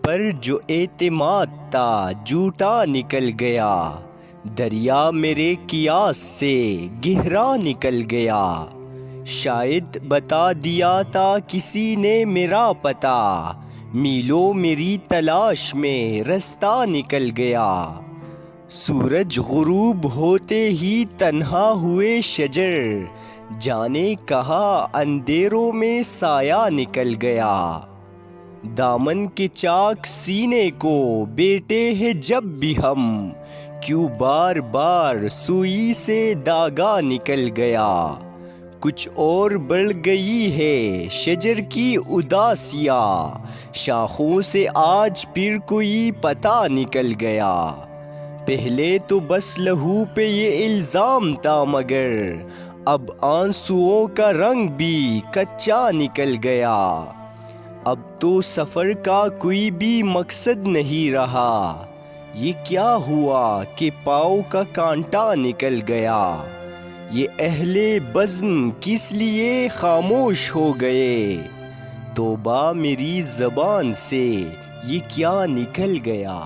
پر جو اعتماد تھا جھوٹا نکل گیا، دریا میرے قیاس سے گہرا نکل گیا۔ شاید بتا دیا تھا کسی نے میرا پتہ، میلوں میری تلاش میں رستہ نکل گیا۔ سورج غروب ہوتے ہی تنہا ہوئے شجر، جانے کہاں اندھیروں میں سایہ نکل گیا۔ دامن کے چاک سینے کو بیٹھے ہیں جب بھی ہم، کیوں بار بار سوئی سے دھاگا نکل گیا۔ کچھ اور بڑھ گئی ہے شجر کی اداسیاں، شاخوں سے آج پھر کوئی پتہ نکل گیا۔ پہلے تو بس لہو پہ یہ الزام تھا مگر اب آنسوؤں کا رنگ بھی کچا نکل گیا۔ اب تو سفر کا کوئی بھی مقصد نہیں رہا، یہ کیا ہوا کہ پاؤں کا کانٹا نکل گیا۔ یہ اہل بزم کس لیے خاموش ہو گئے، توبہ میری زبان سے یہ کیا نکل گیا۔